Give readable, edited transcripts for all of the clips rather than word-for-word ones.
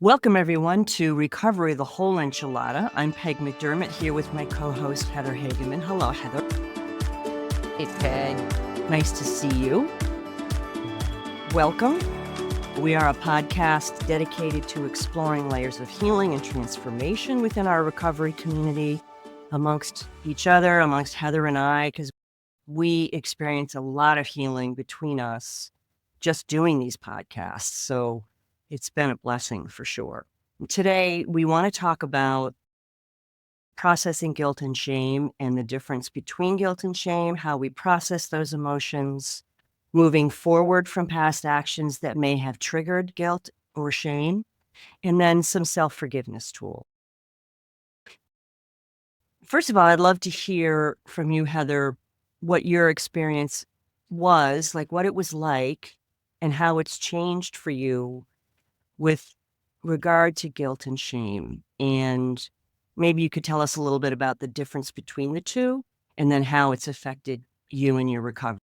Welcome, everyone, to Recovery, the Whole Enchilada. I'm Peg McDermott here with my co-host, Heather Hageman. Hello, Heather. Hey, Peg. Nice to see you. Welcome. We are a podcast dedicated to exploring layers of healing and transformation within our recovery community, amongst each other, amongst Heather and I, because we experience a lot of healing between us just doing these podcasts. So it's been a blessing for sure. Today, we want to talk about processing guilt and shame and the difference between guilt and shame, how we process those emotions, moving forward from past actions that may have triggered guilt or shame, and then some self-forgiveness tools. First of all, I'd love to hear from you, Heather, what your experience was, like what it was like, and how it's changed for you with regard to guilt and shame. And maybe you could tell us a little bit about the difference between the two and then how it's affected you in your recovery.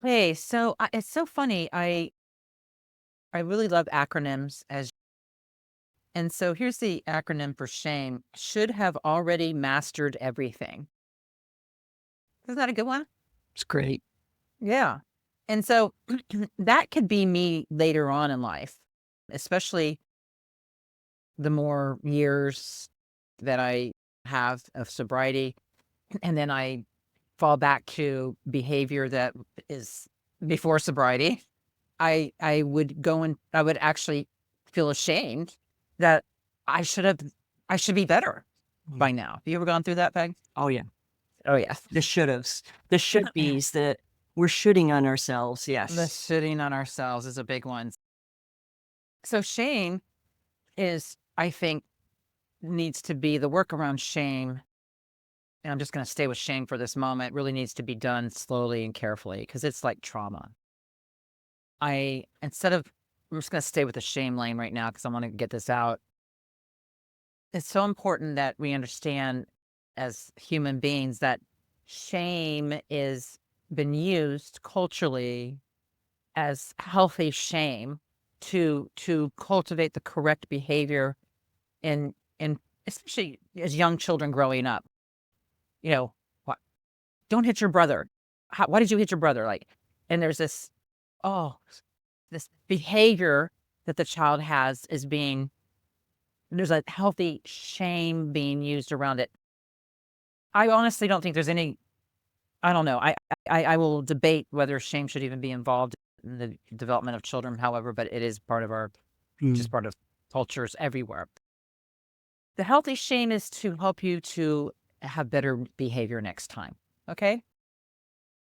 Hey, so it's so funny. I really love acronyms and so here's the acronym for shame. Should have already mastered everything. Isn't that a good one? It's great. Yeah. And so that could be me later on in life, especially the more years that I have of sobriety. And then I fall back to behavior that is before sobriety. I would go and I would actually feel ashamed that I should be better by now. Have you ever gone through that, Peg? Oh, yeah. Oh, yes. The should-haves, the should-bes that we're shooting on ourselves. The Yes. shitting on ourselves is a big one. So shame is, I think, needs to be the work around shame. And I'm just going to stay with shame for this moment. Really needs to be done slowly and carefully because it's like trauma. I'm just going to stay with the shame lane right now because I want to get this out. It's so important that we understand as human beings that shame is been used culturally as healthy shame to cultivate the correct behavior in especially as young children growing up. You know, what? Don't hit your brother. Why did you hit your brother? Like, and there's this, oh, this behavior that the child has is being, there's a healthy shame being used around it. I honestly don't think there's any, I don't know. I will debate whether shame should even be involved in the development of children, however, but it is part of just part of cultures everywhere. The healthy shame is to help you to have better behavior next time. Okay.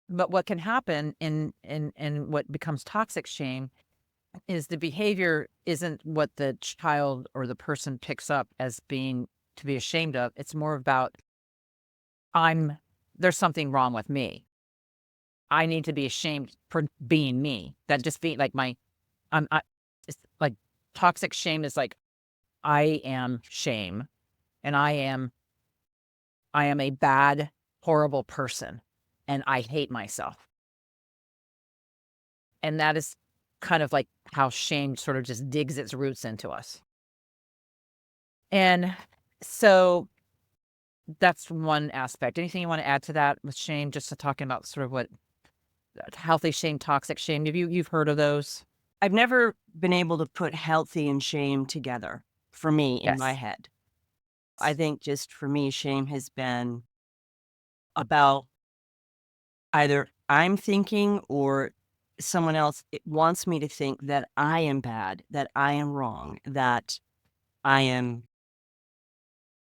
But what can happen in what becomes toxic shame is the behavior isn't what the child or the person picks up as being to be ashamed of. It's more about there's something wrong with me. I need to be ashamed for being me. That just being like it's like toxic shame is like, I am shame and I am a bad, horrible person and I hate myself. And that is kind of like how shame sort of just digs its roots into us. And so that's one aspect. Anything you want to add to that with shame, just to talking about sort of what healthy shame, toxic shame? You've heard of those? I've never been able to put healthy and shame together for me in my Yes. head. I think just for me, shame has been about either I'm thinking or someone else wants me to think that I am bad, that I am wrong, that I am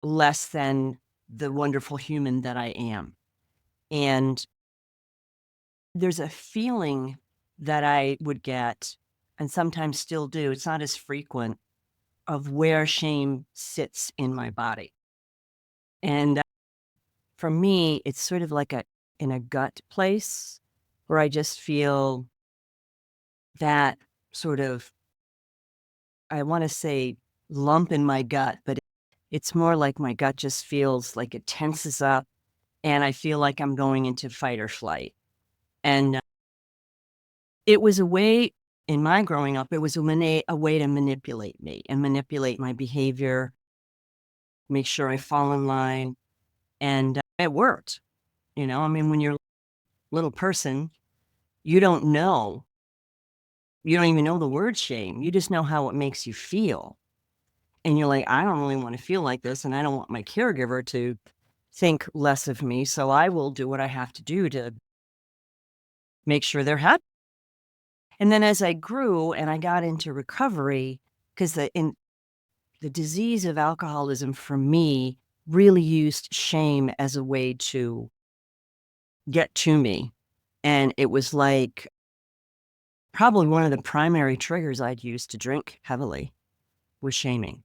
less than the wonderful human that I am. And there's a feeling that I would get, and sometimes still do, it's not as frequent, of where shame sits in my body. And for me, it's sort of like in a gut place where I just feel that sort of, I want to say lump in my gut, but it's more like my gut just feels like it tenses up and I feel like I'm going into fight or flight. And it was a way in my growing up, it was a way to manipulate me and manipulate my behavior, make sure I fall in line, and it worked. I mean, when you're a little person, you don't know. You don't even know the word shame. You just know how it makes you feel. And you're like, I don't really want to feel like this, and I don't want my caregiver to think less of me. So I will do what I have to do to make sure they're happy. And then as I grew and I got into recovery, because the disease of alcoholism for me really used shame as a way to get to me. And it was like probably one of the primary triggers I'd use to drink heavily was shaming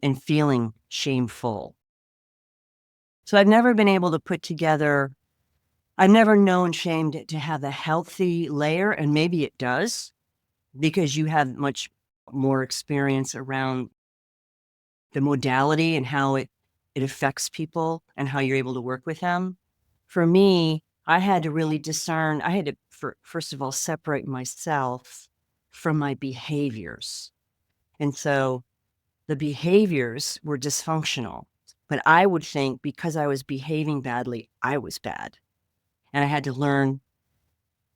and feeling shameful. So I've never been able to put together, I've never known shame to have a healthy layer, and maybe it does because you have much more experience around the modality and how it affects people and how you're able to work with them. For me, I had to really discern, I had to, first of all, separate myself from my behaviors. And so the behaviors were dysfunctional, but I would think because I was behaving badly, I was bad. And I had to learn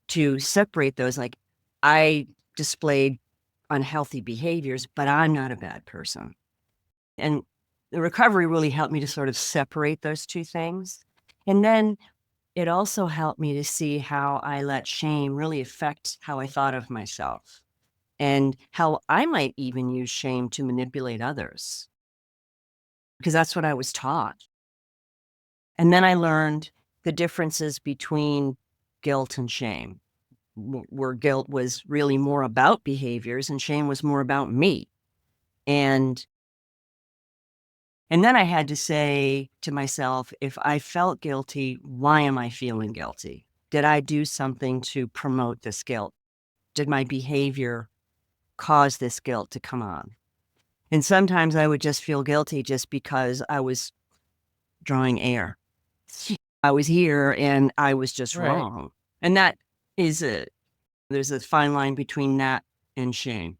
to separate those. Like, I displayed unhealthy behaviors, but I'm not a bad person. And the recovery really helped me to sort of separate those two things. And then it also helped me to see how I let shame really affect how I thought of myself and how I might even use shame to manipulate others, because that's what I was taught. And then I learned the differences between guilt and shame, where guilt was really more about behaviors and shame was more about me. And then I had to say to myself, if I felt guilty, why am I feeling guilty? Did I do something to promote this guilt? Did my behavior cause this guilt to come on? And sometimes I would just feel guilty just because I was drawing air. I was here and I was just Right. wrong. And that is there's a fine line between that and shame.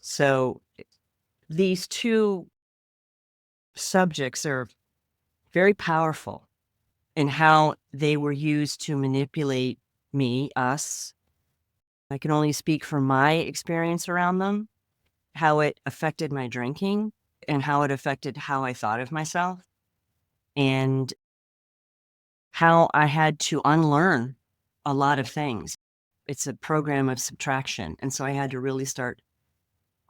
So these two subjects are very powerful in how they were used to manipulate me, us. I can only speak from my experience around them, how it affected my drinking and how it affected how I thought of myself and how I had to unlearn a lot of things. It's a program of subtraction. And so I had to really start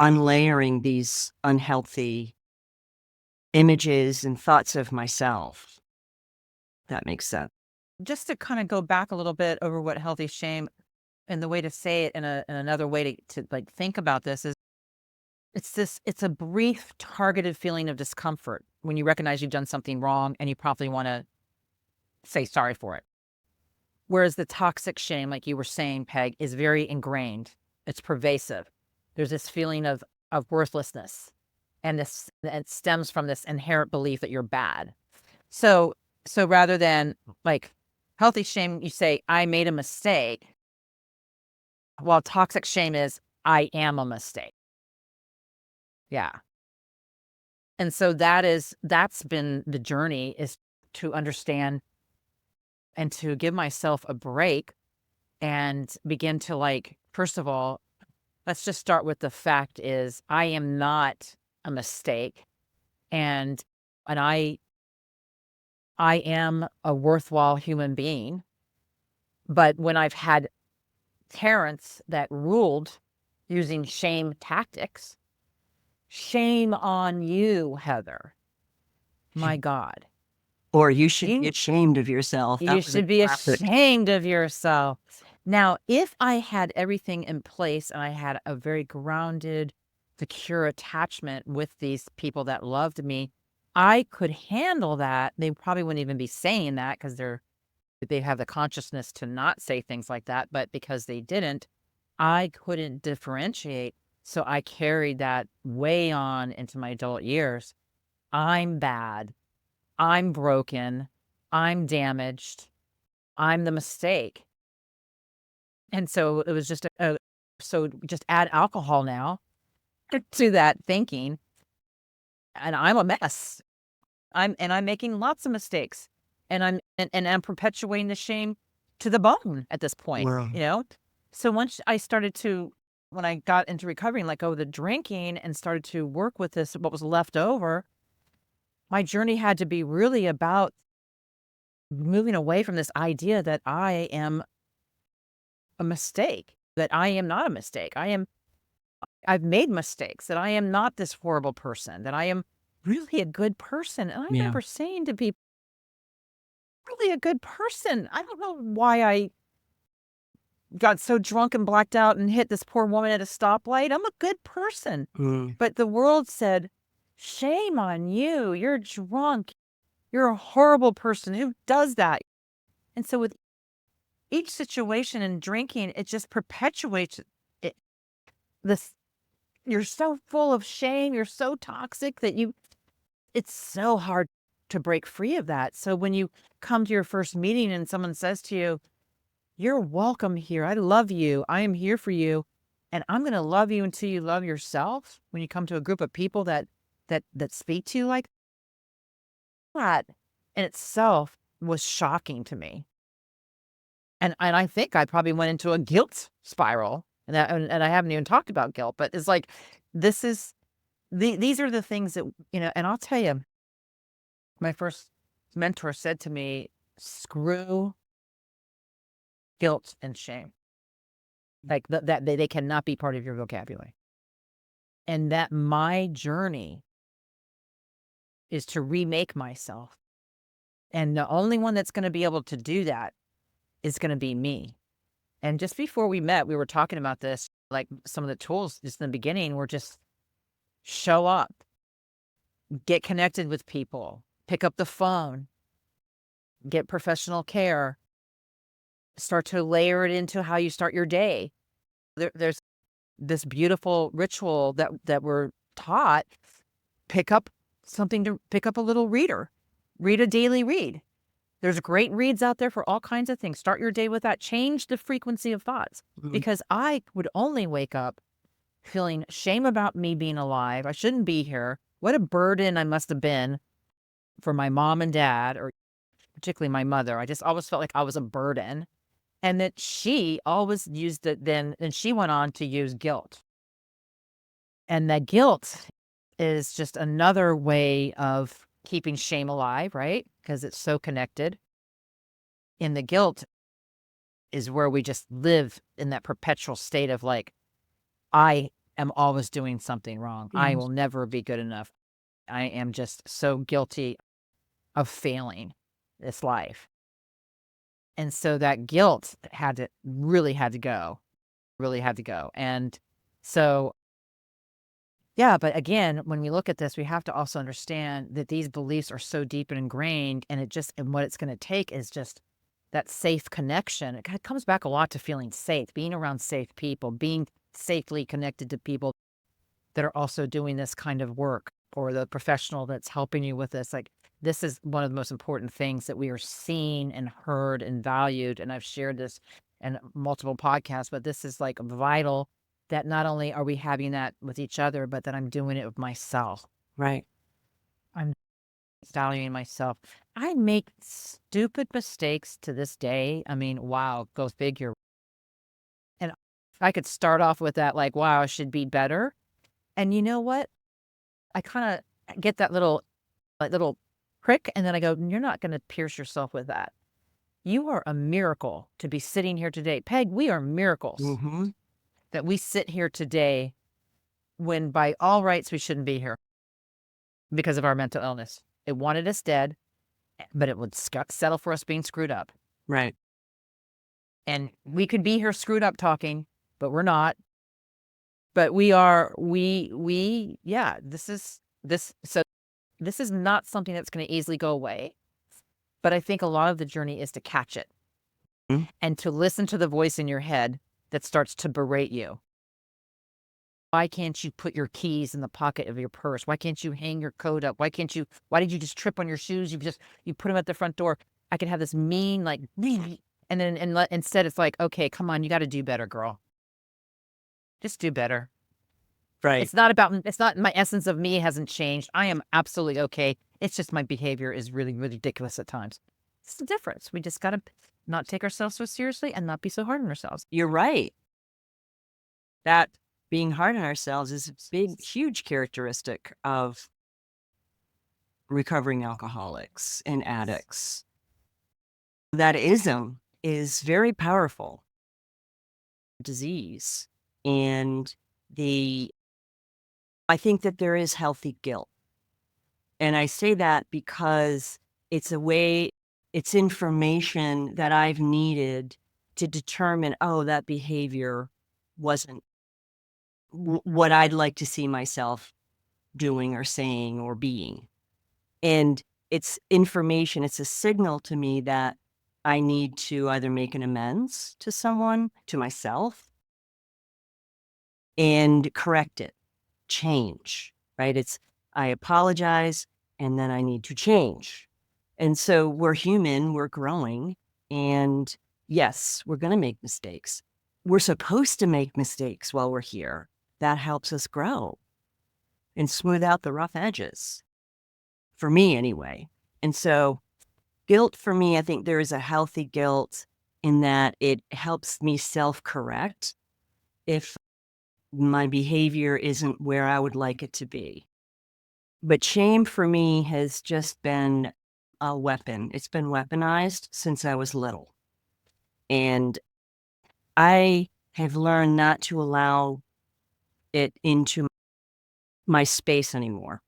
unlayering these unhealthy images and thoughts of myself. That makes sense. Just to kind of go back a little bit over what healthy shame and the way to say it in another way to like think about this is it's a brief targeted feeling of discomfort when you recognize you've done something wrong and you probably want to say sorry for it. Whereas the toxic shame, like you were saying, Peg, is very ingrained. It's pervasive. There's this feeling of worthlessness, and it stems from this inherent belief that you're bad. So rather than like healthy shame, you say, I made a mistake, while toxic shame is, I am a mistake. Yeah. And so that's been the journey, is to understand and to give myself a break and begin to, like, first of all, let's just start with the fact is I am not a mistake, and I am a worthwhile human being. But when I've had parents that ruled using shame tactics, shame on you, Heather. My God. Or you should be You ashamed of yourself. you That was a should be classic. ashamed of yourself. Now, if I had everything in place and I had a very grounded, secure attachment with these people that loved me, I could handle that. They probably wouldn't even be saying that because they have the consciousness to not say things like that. But because they didn't, I couldn't differentiate. So I carried that way on into my adult years. I'm bad. I'm broken. I'm damaged. I'm the mistake. And so it was just a So just add alcohol now to that thinking, and I'm a mess. I'm making lots of mistakes, and I'm perpetuating the shame to the bone at this point, Wow. you know? So once I started to when I got into recovery and let go of the drinking and started to work with this, what was left over, my journey had to be really about moving away from this idea that I am a mistake, that I am not a mistake. I've made mistakes, that I am not this horrible person, that I am really a good person. And I Yeah. remember saying to people, really a good person. I don't know why I got so drunk and blacked out and hit this poor woman at a stoplight. I'm a good person. Mm. But the world said, shame on you. You're drunk. You're a horrible person. Who does that? And so with each situation in drinking, it just perpetuates it. This You're so full of shame. You're so toxic that it's so hard to break free of that. So when you come to your first meeting and someone says to you, you're welcome here. I love you. I am here for you. And I'm going to love you until you love yourself. When you come to a group of people that speak to you like that in itself was shocking to me. And I think I probably went into a guilt spiral. And I haven't even talked about guilt, but it's like this is these are the things that, and I'll tell you, my first mentor said to me, screw guilt and shame. Like that they cannot be part of your vocabulary. And that my journey is to remake myself. And the only one that's going to be able to do that is going to be me. And just before we met, we were talking about this, like some of the tools just in the beginning were just show up, get connected with people, pick up the phone, get professional care, start to layer it into how you start your day. There's this beautiful ritual that we're taught. Pick up pick up a little reader, read a daily read. There's great reads out there for all kinds of things. Start your day with that. Change the frequency of thoughts, Mm. because I would only wake up feeling shame about me being alive. I shouldn't be here. What a burden I must have been for my mom and dad, or particularly my mother. I just always felt like I was a burden. And that she always used it then, and she went on to use guilt. And that guilt is just another way of keeping shame alive, right? Because it's so connected. In the guilt is where we just live in that perpetual state of like, I am always doing something wrong. I Yes. will never be good enough. I am just so guilty of failing this life. And so that guilt really had to go, really had to go. And so, yeah, but again, when we look at this, we have to also understand that these beliefs are so deep and ingrained, and what it's going to take is just that safe connection. It comes back a lot to feeling safe, being around safe people, being safely connected to people that are also doing this kind of work, or the professional that's helping you with this. Like, this is one of the most important things that we are seen and heard and valued. And I've shared this in multiple podcasts, but this is like vital, that not only are we having that with each other, but that I'm doing it with myself. Right. I'm valuing myself. I make stupid mistakes to this day. I mean, wow, go figure. And I could start off with that, like, wow, I should be better. And you know what? I kind of get that little prick, and then I go, you're not going to pierce yourself with that. You are a miracle to be sitting here today. Peg, we are miracles Mm-hmm. that we sit here today, when by all rights we shouldn't be here because of our mental illness. It wanted us dead, but it would settle for us being screwed up. Right. And we could be here screwed up talking, but we're not. But yeah, this is not something that's going to easily go away. But I think a lot of the journey is to catch it Mm. and to listen to the voice in your head that starts to berate you. Why can't you put your keys in the pocket of your purse? Why can't you hang your coat up? Why did you just trip on your shoes? You put them at the front door. I could have this mean, like, and then, instead it's like, okay, come on, you got to do better, girl. Just do better. Right. It's not my essence of me hasn't changed. I am absolutely okay. It's just my behavior is really, really ridiculous at times. It's the difference. We just got to not take ourselves so seriously and not be so hard on ourselves. You're right. That being hard on ourselves is a big, huge characteristic of recovering alcoholics and addicts. That ism is very powerful disease. And I think that there is healthy guilt. And I say that because it's a way, it's information that I've needed to determine, oh, that behavior wasn't what I'd like to see myself doing or saying or being. And it's information, it's a signal to me that I need to either make an amends to someone, to myself, and correct it, change, right? It's I apologize and then I need to change. And so we're human, we're growing, and yes, we're going to make mistakes. We're supposed to make mistakes while we're here. That helps us grow and smooth out the rough edges, for me anyway. And so guilt for me, I think there is a healthy guilt in that it helps me self-correct if my behavior isn't where I would like it to be. But shame for me has just been a weapon. It's been weaponized since I was little. And I have learned not to allow it into my space anymore.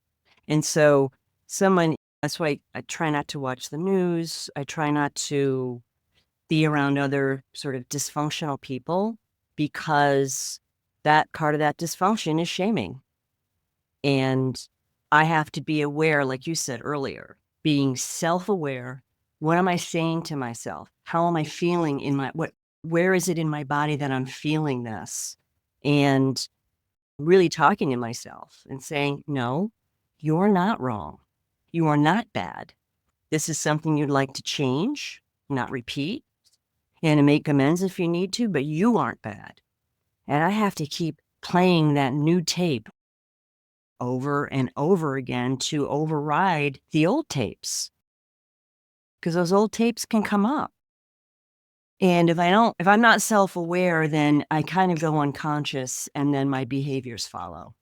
And so that's why I try not to watch the news. I try not to be around other sort of dysfunctional people because that part of that dysfunction is shaming. And I have to be aware, like you said earlier, being self-aware. What am I saying to myself? How am I feeling where is it in my body that I'm feeling this? And really talking to myself and saying, no, you're not wrong. You are not bad. This is something you'd like to change, not repeat, and to make amends if you need to, but you aren't bad. And I have to keep playing that new tape over and over again to override the old tapes, because those old tapes can come up. And if I'm not self-aware, then I kind of go unconscious and then my behaviors follow.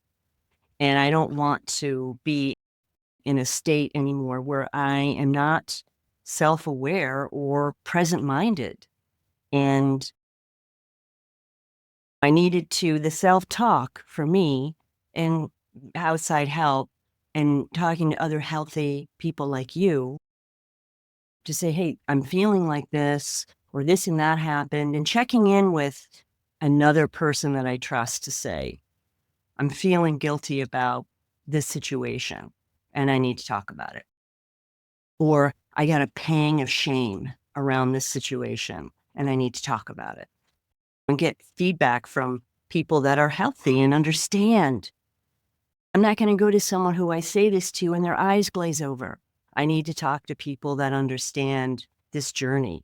And I don't want to be in a state anymore where I am not self-aware or present-minded. And I needed the self-talk for me and outside help and talking to other healthy people like you to say, hey, I'm feeling like this, or this and that happened, and checking in with another person that I trust to say, I'm feeling guilty about this situation and I need to talk about it. Or I got a pang of shame around this situation and I need to talk about it and get feedback from people that are healthy and understand. I'm not going to go to someone who I say this to and their eyes glaze over. I need to talk to people that understand this journey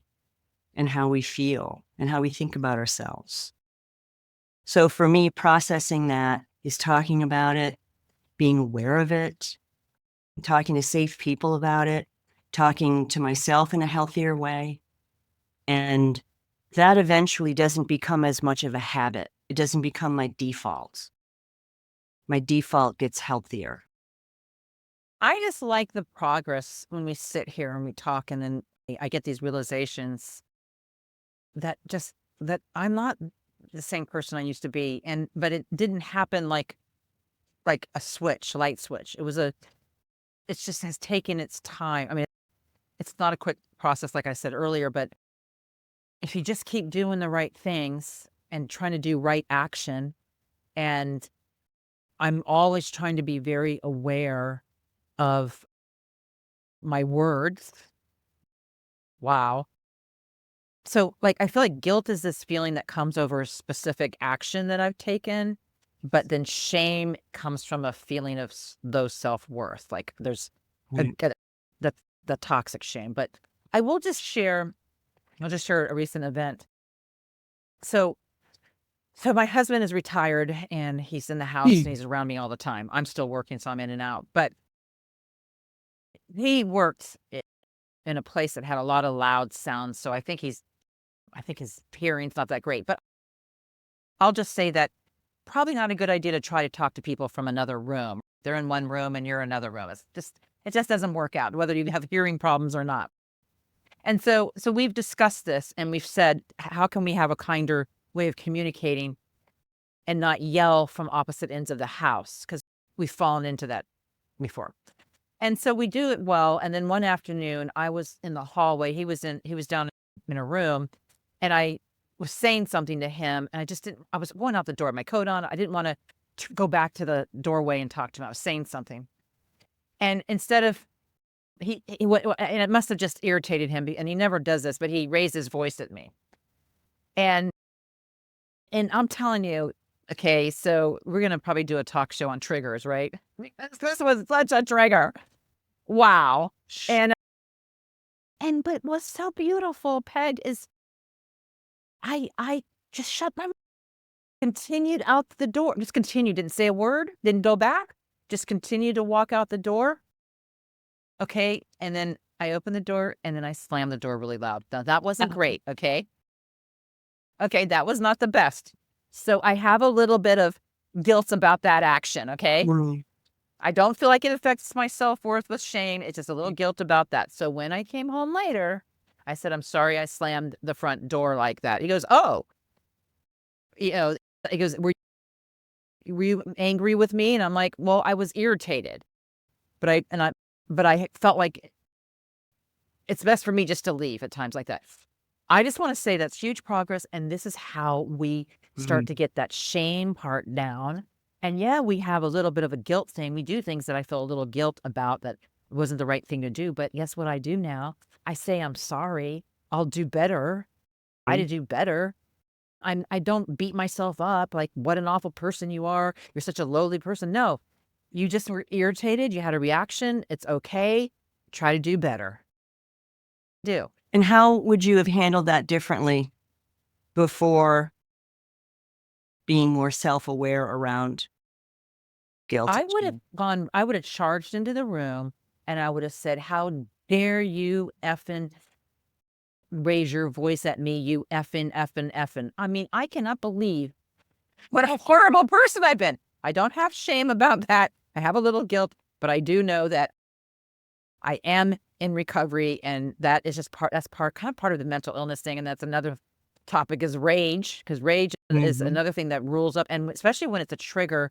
and how we feel and how we think about ourselves. So for me, processing that is talking about it, being aware of it, talking to safe people about it, talking to myself in a healthier way. And that eventually doesn't become as much of a habit. It doesn't become my default. My default gets healthier. I just like the progress when we sit here and we talk, and then I get these realizations that I'm not the same person I used to be. But it didn't happen like a switch, light switch. It just has taken its time. I mean, it's not a quick process, like I said earlier, but if you just keep doing the right things and trying to do right action, and I'm always trying to be very aware of my words. Wow. So, like, I feel like guilt is this feeling that comes over a specific action that I've taken, but then shame comes from a feeling of low self-worth. Like there's Right. the the toxic shame. But I will just share I'll just share a recent event. So So my husband is retired and he's in the house and he's around me all the time. I'm still working, so I'm in and out. But he works in a place that had a lot of loud sounds. So I think his hearing's not that great. But I'll just say that probably not a good idea to try to talk to people from another room. They're in one room and you're in another room. It just doesn't work out, whether you have hearing problems or not. And so we've discussed this and we've said, how can we have a kinder way of communicating and not yell from opposite ends of the house? Because we've fallen into that before. And so we do it well. And then one afternoon, I was in the hallway. He was down in a room, and I was saying something to him, and I was going out the door, my coat on. I didn't want to go back to the doorway and talk to him. I was saying something. And instead of, and it must have just irritated him, and he never does this, but he raised his voice at me. And I'm telling you, okay, so we're going to probably do a talk show on triggers, right? Because this was such a trigger. Wow. And but what's so beautiful, Peg, is I just shut my mouth, continued out the door. Just continued, didn't say a word, didn't go back, just continued to walk out the door. Okay. And then I opened the door and then I slammed the door really loud. Now that wasn't great. Okay. Okay. That was not the best. So I have a little bit of guilt about that action. Okay. I don't feel like it affects my self-worth with shame. It's just a little guilt about that. So when I came home later, I said, I'm sorry I slammed the front door like that. He goes, oh, he goes, were you angry with me? And I'm like, well, I was irritated, but I felt like it's best for me just to leave at times like that. I just want to say that's huge progress. And this is how we start to get that shame part down. And yeah, we have a little bit of a guilt thing. We do things that I feel a little guilt about that wasn't the right thing to do. But guess what I do now? I say, I'm sorry. I'll do better. I to do better. I don't beat myself up like, what an awful person you are. You're such a lowly person. No, you just were irritated. You had a reaction. It's okay. Try to do better. Do. And how would you have handled that differently before being more self-aware around guilt? I would have charged into the room and I would have said, how dare you effing raise your voice at me, you effing. I mean, I cannot believe what a horrible person I've been. I don't have shame about that. I have a little guilt, but I do know that I am in recovery, and that is just kind of part of the mental illness thing. And that's another topic is rage, because rage is another thing that rules up, and especially when it's a trigger.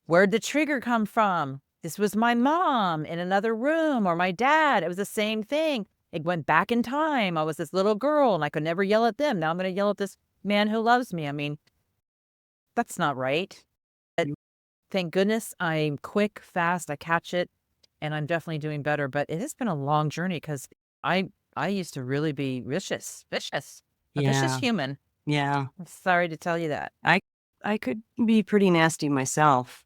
Where'd the trigger come from? This was my mom in another room, or my dad. It was the same thing. It went back in time. I was this little girl and I could never yell at them. Now I'm going to yell at this man who loves me. I mean, that's not right. Thank goodness I'm quick, fast, I catch it, and I'm definitely doing better. But it has been a long journey because I used to really be vicious, a vicious human. Yeah. I'm sorry to tell you that. I could be pretty nasty myself,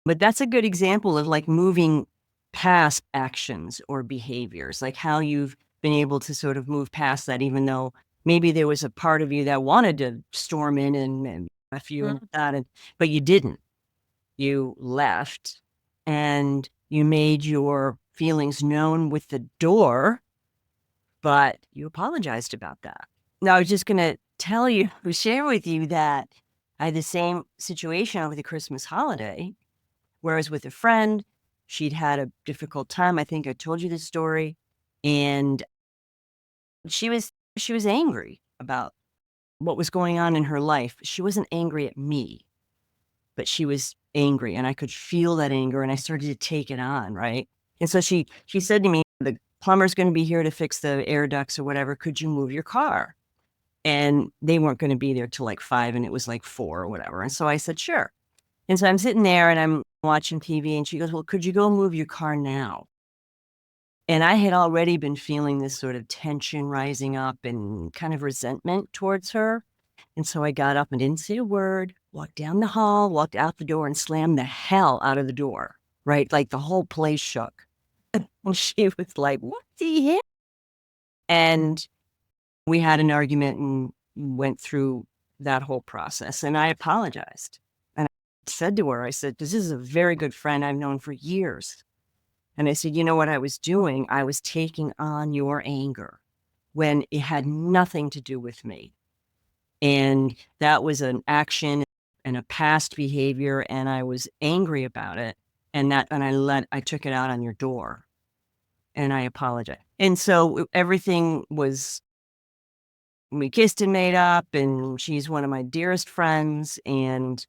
but that's a good example of like moving past actions or behaviors, like how you've been able to sort of move past that, even though maybe there was a part of you that wanted to storm in and F you and that, but you didn't. You left and you made your feelings known with the door, but you apologized about that. Now, I was just going to share with you that I had the same situation over the Christmas holiday, where I was with a friend. She'd had a difficult time. I think I told you this story. And she was angry about what was going on in her life. She wasn't angry at me, but she was angry, and I could feel that anger, and I started to take it on, right? And so she said to me, the plumber's going to be here to fix the air ducts or whatever. Could you move your car? And they weren't going to be there till like 5, and it was like 4 or whatever. And so I said, sure. And so I'm sitting there and I'm watching TV, and she goes, well, could you go move your car now? And I had already been feeling this sort of tension rising up and kind of resentment towards her. And so I got up and didn't say a word, walked down the hall, walked out the door, and slammed the hell out of the door, right? Like the whole place shook. And she was like, what the hell? And we had an argument and went through that whole process. And I apologized. And I said to her, I said, this is a very good friend I've known for years. And I said, you know what I was doing? I was taking on your anger when it had nothing to do with me. And that was an action and a past behavior, and I was angry about it. And I took it out on your door, and I apologized. And so everything was, we kissed and made up, and she's one of my dearest friends. And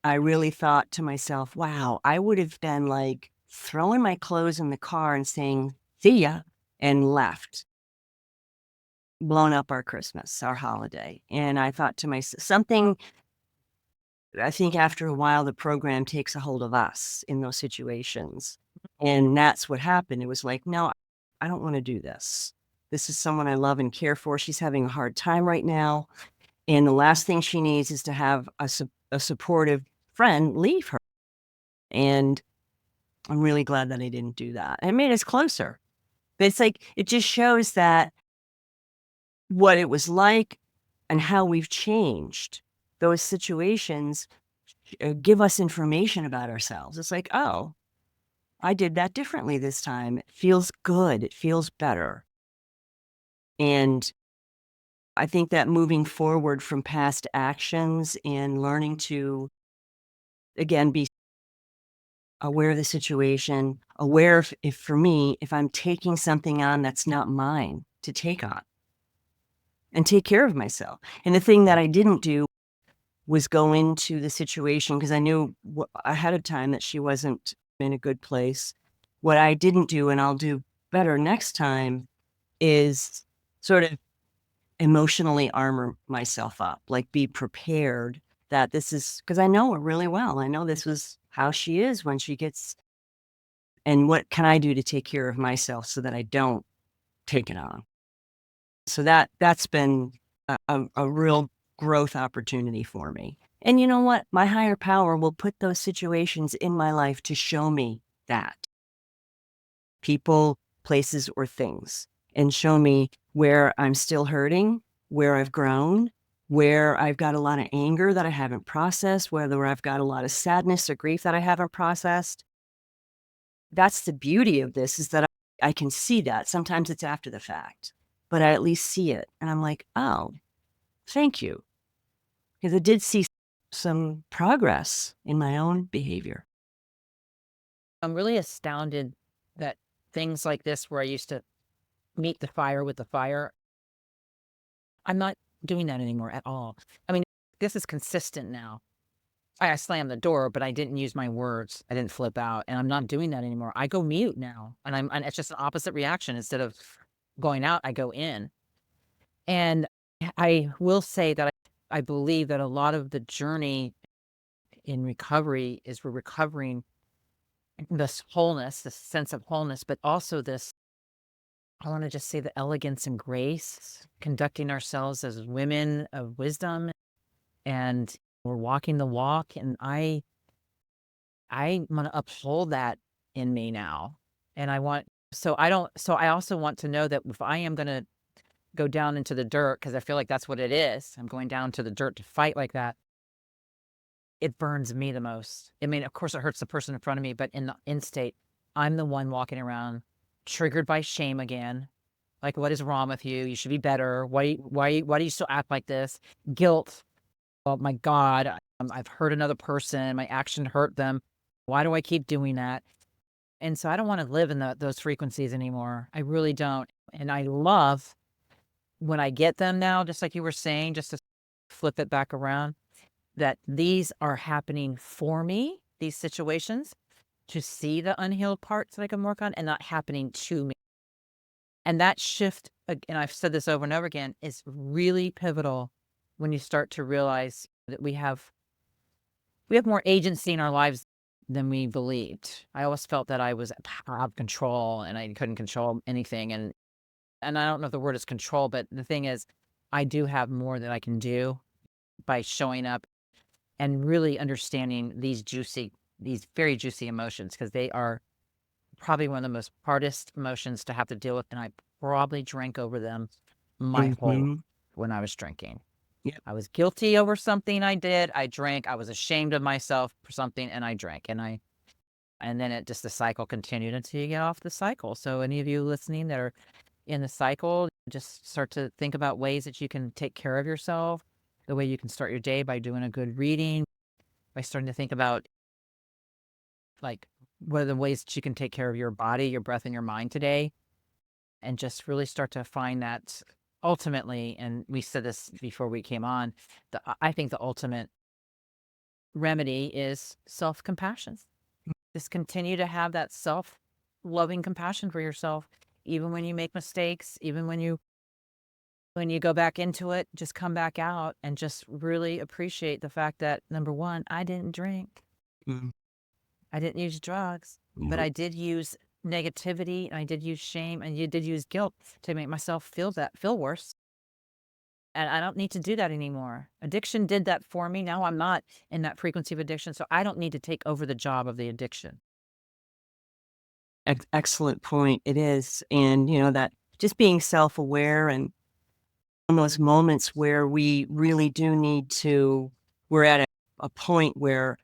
I really thought to myself, wow, I would have been like throwing my clothes in the car and saying, see ya, and left, blown up our Christmas, our holiday. And I thought to myself, I think after a while, the program takes a hold of us in those situations. And that's what happened. It was like, no, I don't want to do this. This is someone I love and care for. She's having a hard time right now. And the last thing she needs is to have a supportive friend leave her. And I'm really glad that I didn't do that. It made us closer. But it's like, it just shows that what it was like and how we've changed. Those situations give us information about ourselves. It's like, oh, I did that differently this time. It feels good. It feels better. And I think that moving forward from past actions and learning to, again, be aware of the situation, aware if for me, if I'm taking something on that's not mine to take on, and take care of myself. And the thing that I didn't do was go into the situation because I knew ahead of time that she wasn't in a good place. What I didn't do, and I'll do better next time, is sort of emotionally armor myself up, like be prepared that this is, because I know her really well. I know this was how she is when she gets, and what can I do to take care of myself so that I don't take it on? So that's been a real growth opportunity for me. And you know what? My higher power will put those situations in my life to show me that. People, places, or things, and show me where I'm still hurting, where I've grown, where I've got a lot of anger that I haven't processed, where I've got a lot of sadness or grief that I haven't processed. That's the beauty of this, is that I can see that. Sometimes it's after the fact, but I at least see it. And I'm like, oh, thank you. Because I did see some progress in my own behavior. I'm really astounded that things like this, where I used to meet the fire with the fire, I'm not doing that anymore at all. I mean, this is consistent now. I slammed the door, but I didn't use my words. I didn't flip out, and I'm not doing that anymore. I go mute now, and it's just an opposite reaction. Instead of going out, I go in. And I will say that I believe that a lot of the journey in recovery is we're recovering this wholeness, this sense of wholeness, but also this, I want to just say, the elegance and grace, conducting ourselves as women of wisdom, and we're walking the walk. And I want to uphold that in me now. And I also want to know that if I am going to go down into the dirt, because I feel like that's what it is, I'm going down to the dirt to fight like that, it burns me the most. I mean, of course, it hurts the person in front of me, but in the in state, I'm the one walking around triggered by shame again. Like, what is wrong with you? You should be better. Why do you still act like this? Guilt. Oh my God, I've hurt another person. My action hurt them. Why do I keep doing that? And so I don't want to live in those frequencies anymore. I really don't. And I love when I get them now, just like you were saying, just to flip it back around, that these are happening for me, these situations, to see the unhealed parts that I can work on, and not happening to me. And that shift, and I've said this over and over again, is really pivotal when you start to realize that we have more agency in our lives than we believed. I always felt that I was out of control and I couldn't control anything. And I don't know if the word is control, but the thing is, I do have more that I can do by showing up and really understanding these very juicy emotions, because they are probably one of the most hardest emotions to have to deal with. And I probably drank over them my whole Mhm. when I was drinking. Yep. I was guilty over something I did. I drank. I was ashamed of myself for something, and I drank. And then the cycle continued until you get off the cycle. So any of you listening that are in the cycle, just start to think about ways that you can take care of yourself. The way you can start your day by doing a good reading, by starting to think about like what are the ways that you can take care of your body, your breath, and your mind today, and just really start to find that ultimately. And we said this before we came on. I think the ultimate remedy is self-compassion. Just continue to have that self-loving compassion for yourself, even when you make mistakes, even when you go back into it, just come back out and just really appreciate the fact that, number one, I didn't drink. Mm. I didn't use drugs, but Nope. I did use negativity, and I did use shame, and you did use guilt to make myself feel worse. And I don't need to do that anymore. Addiction did that for me. Now I'm not in that frequency of addiction, so I don't need to take over the job of the addiction. Excellent point. It is. And, that just being self-aware and in those moments where we really do need to, we're at a point where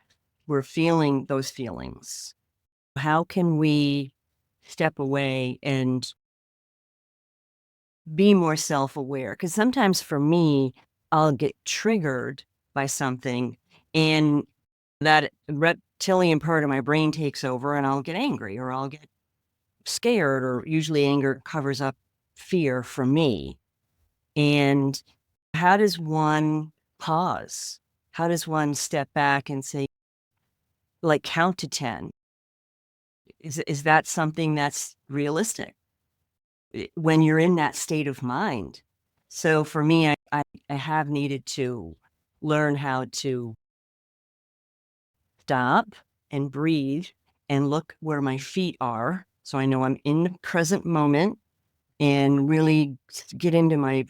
we're feeling those feelings. How can we step away and be more self-aware? Because sometimes for me, I'll get triggered by something and that reptilian part of my brain takes over and I'll get angry or I'll get scared, or usually anger covers up fear for me. And how does one pause? How does one step back and say, like, count to 10? Is that something that's realistic when you're in that state of mind? So for me, I have needed to learn how to stop and breathe and look where my feet are. So I know I'm in the present moment and really get into my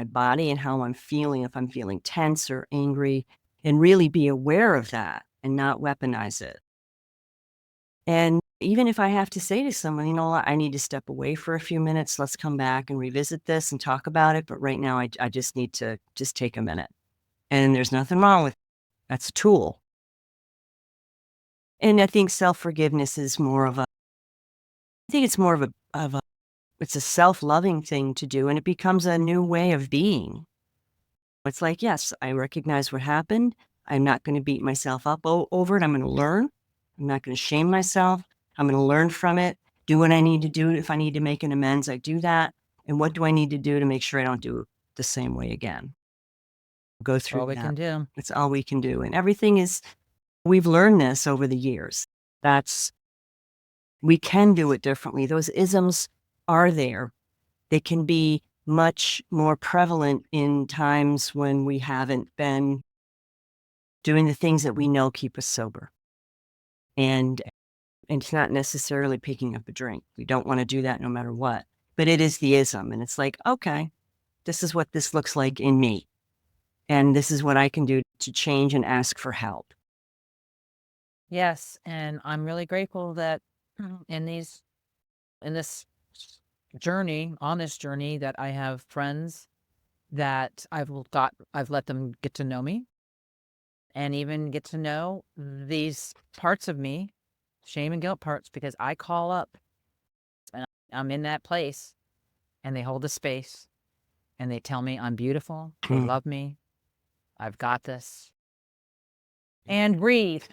body and how I'm feeling, if I'm feeling tense or angry, and really be aware of that and not weaponize it. And even if I have to say to someone, I need to step away for a few minutes, let's come back and revisit this and talk about it. But right now, I just need to just take a minute. And there's nothing wrong with it. That's a tool. And I think self-forgiveness is more of a, I think it's more of a, it's a self-loving thing to do, and it becomes a new way of being. It's like, yes, I recognize what happened. I'm not going to beat myself up over it. I'm going to learn. I'm not going to shame myself. I'm going to learn from it, do what I need to do. If I need to make an amends, I do that. And what do I need to do to make sure I don't do it the same way again? Go through All we that. can do. It's all we can do. And everything is, we've learned this over the years. We can do it differently. Those isms are there. They can be much more prevalent in times when we haven't been doing the things that we know keep us sober. And it's not necessarily picking up a drink. We don't want to do that no matter what. But it is the ism. And it's like, okay, this is what this looks like in me. And this is what I can do to change and ask for help. Yes, and I'm really grateful that in this journey, on this journey, that I have friends that I've let them get to know me and even get to know these parts of me, shame and guilt parts, because I call up and I'm in that place and they hold the space and they tell me I'm beautiful. They Mm. love me. I've got this. And breathe.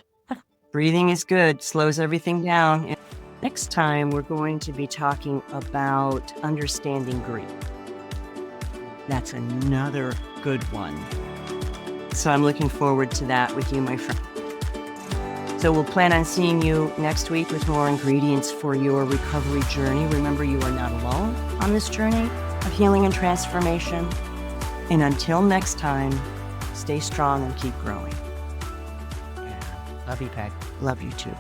Breathing is good, slows everything down. And next time, we're going to be talking about understanding grief. That's another good one. So I'm looking forward to that with you, my friend. So we'll plan on seeing you next week with more ingredients for your recovery journey. Remember, you are not alone on this journey of healing and transformation. And until next time, stay strong and keep growing. Love you, Peg. Love you too.